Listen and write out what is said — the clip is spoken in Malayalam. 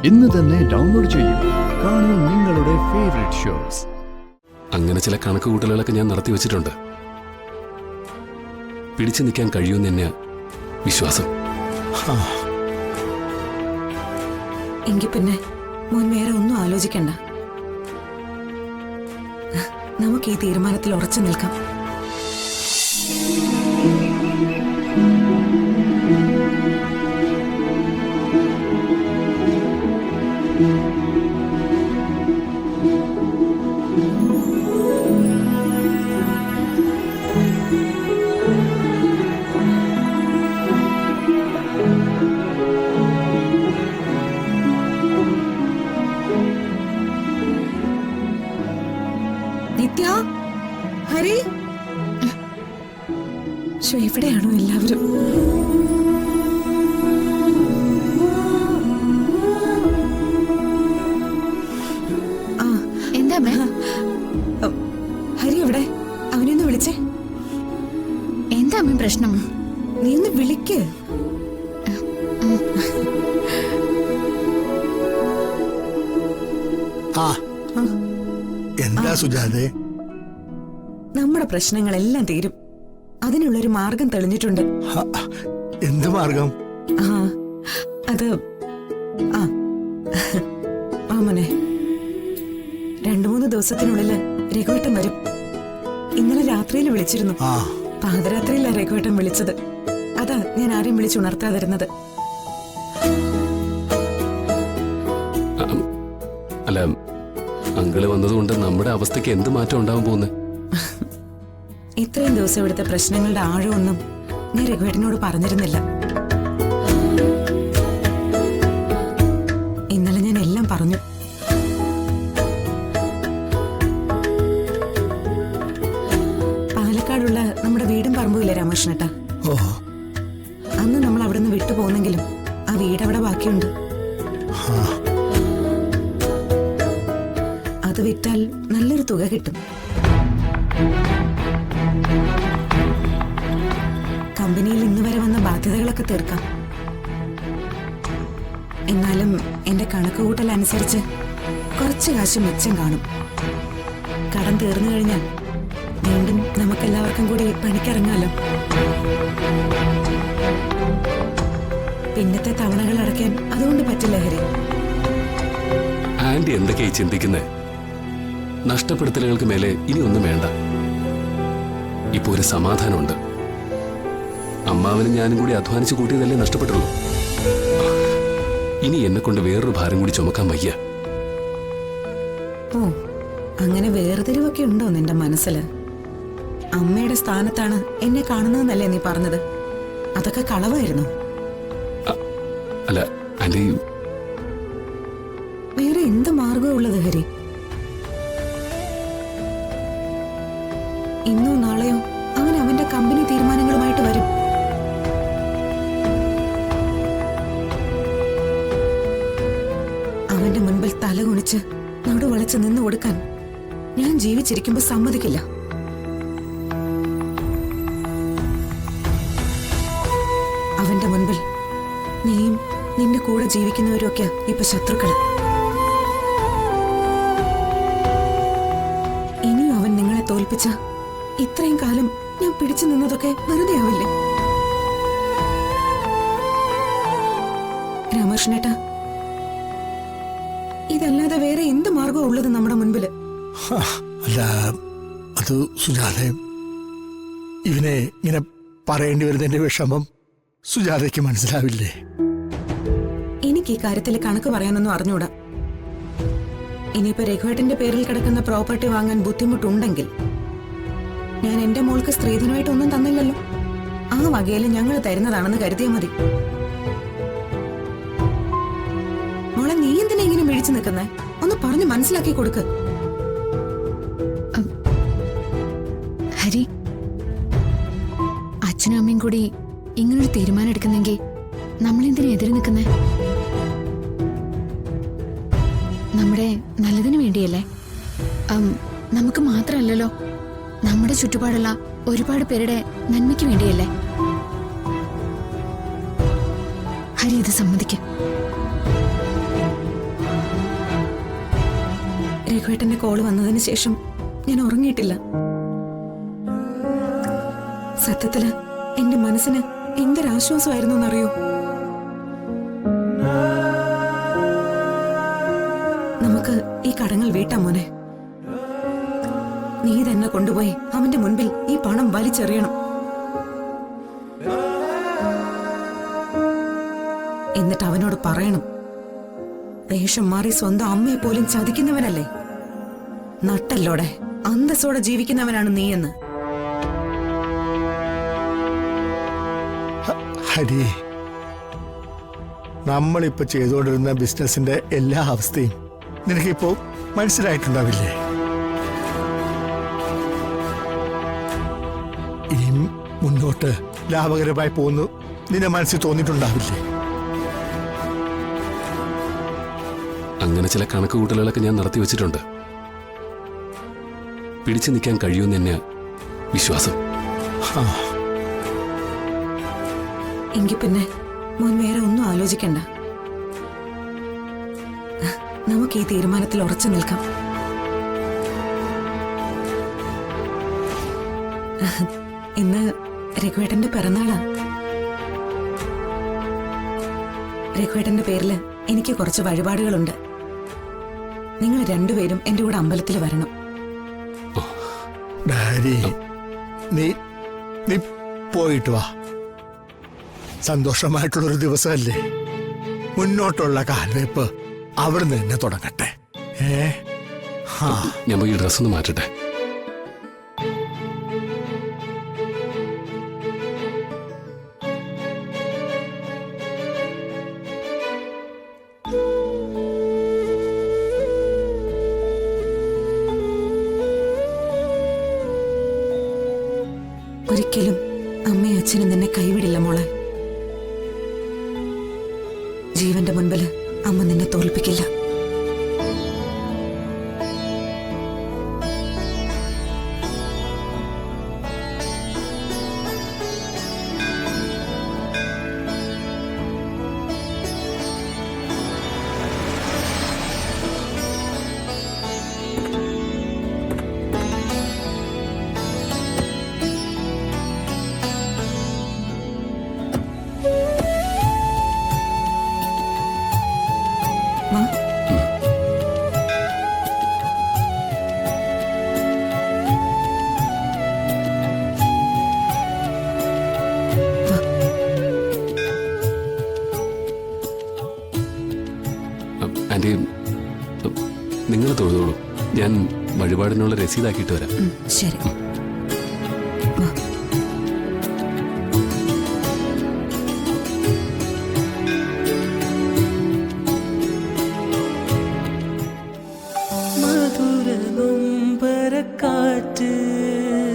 ഇന്ന് തന്നെ ഡൗൺലോഡ് ചെയ്യൂ. കാണൂ നിങ്ങളുടെ ഫേവറേറ്റ് ഷോസ്. അങ്ങനെ ചില കണക്കുകൂട്ടലുകളൊക്കെ ഞാൻ നടത്തി വെച്ചിട്ടുണ്ട്. പിടിച്ചു നിൽക്കാൻ കഴിയുമെന്ന് തന്നെയാ വിശ്വാസം. എങ്കിൽ പിന്നെ മോൻ വേറെ ഒന്നും ആലോചിക്കണ്ട. നമുക്ക് ഈ തീരുമാനത്തിൽ ഉറച്ചു നിൽക്കാം. നിത്യ, ഹരി, എവിടെയാണോ എല്ലാവരും? എന്താ ഹരി എവിടെ? അവനെയൊന്ന് വിളിച്ചേ. എന്താ അമ്മ പ്രശ്നം? നീ ഒന്ന് വിളിക്ക്. എന്താ സുജാതേ? നമ്മുടെ പ്രശ്നങ്ങളെല്ലാം തീരും. അതിനുള്ളൊരു മാർഗം തെളിഞ്ഞിട്ടുണ്ട്. എന്ത് മാർഗം? അത് മോനെ, 2-3 ദിവസത്തിനുള്ളില് രഘുവേട്ടൻ വരും. ഇന്നലെ രാത്രിയിൽ വിളിച്ചിരുന്നു. പാതിരാത്രിയിലാ രഘുവേട്ടൻ വിളിച്ചത്. അതാ ഞാൻ ആരെയും വിളിച്ചുണർത്താതിരുന്നത്. അല്ല, അങ്കിള് വന്നതുകൊണ്ട് നമ്മുടെ അവസ്ഥയ്ക്ക് എന്ത് മാറ്റം ഉണ്ടാവാൻ പോകുന്നത്? ഇത്രയും ദിവസം ഇവിടുത്തെ പ്രശ്നങ്ങളുടെ ആഴമൊന്നും ഞാൻ രഘുവേട്ടനോട് പറഞ്ഞിരുന്നില്ല. ഇന്നലെ ഞാൻ എല്ലാം പറഞ്ഞു. പാലക്കാടുള്ള നമ്മുടെ വീടും പറമ്പുമില്ലേ രാമകൃഷ്ണേട്ടാ, അന്ന് നമ്മൾ അവിടെ നിന്ന് വിട്ടുപോകുന്നെങ്കിലും ആ വീട് അവിടെ ബാക്കിയുണ്ട്. അത് വിറ്റാൽ നല്ലൊരു തുക കിട്ടും. കമ്പനിയിൽ ഇന്ന് വരെ വന്ന ബാധ്യതകളൊക്കെ തീർക്കാം. എന്നാലും എന്റെ കണക്കുകൂട്ടൽ അനുസരിച്ച് കുറച്ച് കാശ് മിച്ചം കാണും. കടം തീർന്നു കഴിഞ്ഞാൽ വീണ്ടും നമുക്കെല്ലാവർക്കും കൂടി പണിക്കിറങ്ങാലോ. പിന്നത്തെ തവണകൾ അടയ്ക്കാൻ അതുകൊണ്ട് പറ്റില്ല ഹരി. ആന്റി എന്തൊക്കെയായി ചിന്തിക്കുന്നത്? നഷ്ടപ്പെടുത്തലുകൾക്ക് മേലെ ഇനി ഒന്നും വേണ്ട. ഇപ്പൊ ഒരു സമാധാനമുണ്ട്. അമ്മാവനും ഞാനും കൂടി അധ്വാനിച്ചു കൂട്ടിയതല്ലേ നഷ്ടപ്പെട്ടുള്ളൂ. ഇനി എന്നെ കൊണ്ട് വേറൊരു ഭാരം കൂടി ചുമക്കാൻ വയ്യ. ഓ, അങ്ങനെ വേർതിരിവൊക്കെ ഉണ്ടോ നിന്റെ മനസ്സില്? അമ്മയുടെ സ്ഥാനത്താണ് എന്നെ കാണുന്നതെന്നല്ലേ നീ പറഞ്ഞത്? അതൊക്കെ കളവായിരുന്നു. അല്ല ആന്റി, വേറെ എന്ത് മാർഗമുള്ളത് ഹരി? ഇന്നോ നാളെയോ അവൻ അവന്റെ കമ്പനി തീരുമാനങ്ങളുമായിട്ട് വരും. അവന്റെ മുൻപിൽ തല കുണിച്ച് നടുവളച്ച് നിന്നു കൊടുക്കാൻ ഞാൻ ജീവിച്ചിരിക്കുമ്പോ സമ്മതിക്കില്ല. അവന്റെ മുൻപിൽ നീയും നിന്റെ കൂടെ ജീവിക്കുന്നവരൊക്കെ ഇപ്പൊ ശത്രുക്കൾ. ഇനിയും അവൻ നിങ്ങളെ തോൽപ്പിച്ച ഇത്രയും കാലം ഞാൻ പിടിച്ചു നിന്നതൊക്കെ വെറുതെ ആവില്ലേ? രാമകൃഷ്ണേട്ടാ, ഇതല്ലാതെ വേറെ എന്ത് മാർഗം ഉള്ളത് നമ്മുടെ മുൻപില്? അല്ല, അത് സുജാതെ, ഇവനെ ഇങ്ങനെ പറയേണ്ടി വരുന്നതിന്റെ വിഷമം സുജാതയ്ക്ക് മനസ്സിലാവില്ലേ? എനിക്ക് ഈ കാര്യത്തിൽ കണക്ക് പറയാനൊന്നും അറിഞ്ഞൂടാ. ഇനിയിപ്പോ രഘുവേട്ടന്റെ പേരിൽ കിടക്കുന്ന പ്രോപ്പർട്ടി വാങ്ങാൻ ബുദ്ധിമുട്ടുണ്ടെങ്കിൽ ഞാൻ എന്റെ മോൾക്ക് സ്ത്രീധനമായിട്ട് ഒന്നും തന്നില്ലല്ലോ. ആ വകയിൽ ഞങ്ങൾ തരുന്നതാണെന്ന് കരുതിയാൽ മതി. മോളെ, നീ എന്തിനാ ഇങ്ങനെ മിഴിച്ചു നിൽക്കുന്നേ? ഒന്ന് പറഞ്ഞു മനസ്സിലാക്കി കൊടുക്ക്. ഹരി, അച്ഛനും അമ്മയും കൂടി ഇങ്ങനൊരു തീരുമാനം എടുക്കുന്നെങ്കിൽ നമ്മളെന്തിനാ എതിര് നിൽക്കുന്നേ? നമ്മുടെ നല്ലതിന് വേണ്ടിയല്ലേ? നമുക്ക് മാത്രമല്ലല്ലോ, നമ്മുടെ ചുറ്റുപാടുള്ള ഒരുപാട് പേരുടെ നന്മയ്ക്ക് വേണ്ടിയല്ലേ? ഹരി ഇത് സമ്മതിക്കും. രഘുവേട്ടന്റെ കോള് വന്നതിന് ശേഷം ഞാൻ ഉറങ്ങിയിട്ടില്ല. സത്യത്തില് എന്റെ മനസ്സിന് എന്തൊരാശ്വാസമായിരുന്നു എന്നറിയോ? നമുക്ക് ഈ കടങ്ങൾ വീട്ടാം മോനെ. നീ തന്നെ കൊണ്ടുപോയി അവന്റെ മുൻപിൽ ഈ പണം വലിച്ചെറിയണം. എന്നിട്ട് അവനോട് പറയണം, വേഷം മാറി സ്വന്തം അമ്മയെ പോലും ചതിക്കുന്നവനല്ലേ, നട്ടല്ലോടെ അന്തസ്സോടെ ജീവിക്കുന്നവനാണ് നീയെന്ന്. ഹരി, നമ്മളിപ്പോ ചെയ്തുകൊണ്ടിരുന്ന ബിസിനസിന്റെ എല്ലാ അവസ്ഥയും നിനക്കിപ്പോ മനസ്സിലായിട്ടുണ്ടാവില്ലേ? ഇനിയും മുന്നോട്ട് ലാഭകരമായി പോകുന്നു നിന്റെ മനസ്സിൽ തോന്നിയിട്ടുണ്ടാവില്ലേ? അങ്ങനെ ചില കണക്കുകൂട്ടലുകളൊക്കെ ഞാൻ നടത്തി വെച്ചിട്ടുണ്ട്. പിടിച്ചു നിൽക്കാൻ കഴിയുമെന്ന് തന്നെ വിശ്വാസം. എങ്കിൽ പിന്നെ മോൻ വേറെ ഒന്നും ആലോചിക്കണ്ട. നമുക്ക് ഈ തീരുമാനത്തിൽ ഉറച്ചു നിൽക്കാം. ഇന്ന് രഘുവേട്ടന്റെ പിറന്നാളാ. രഘുവേട്ടന്റെ പേരില് എനിക്ക് കുറച്ച് വഴിപാടുകളുണ്ട്. നിങ്ങൾ രണ്ടുപേരും എന്റെ കൂടെ അമ്പലത്തിൽ വരണം. ഡാഡി, നീ നീ പോയിട്ട് വാ. സന്തോഷമായിട്ടുള്ളൊരു ദിവസമല്ലേ. മുന്നോട്ടുള്ള കാൽവയ്പ് അവിടുന്ന് തന്നെ തുടങ്ങട്ടെ. ഞാൻ പോയി ഡ്രസ് ഒന്ന് മാറ്റട്ടെ. ഒരിക്കലും അമ്മയും അച്ഛനും നിന്നെ കൈവിടില്ല മോളെ. ജീവന്റെ മുൻപില് അമ്മ നിന്നെ തോൽപ്പിക്കില്ല. വാ. ആന്റി, നിങ്ങൾ തൊഴുതോളൂ. ഞാൻ വഴിപാടിനുള്ള രസീതാക്കിയിട്ട് വരാം. ശരി. വാ.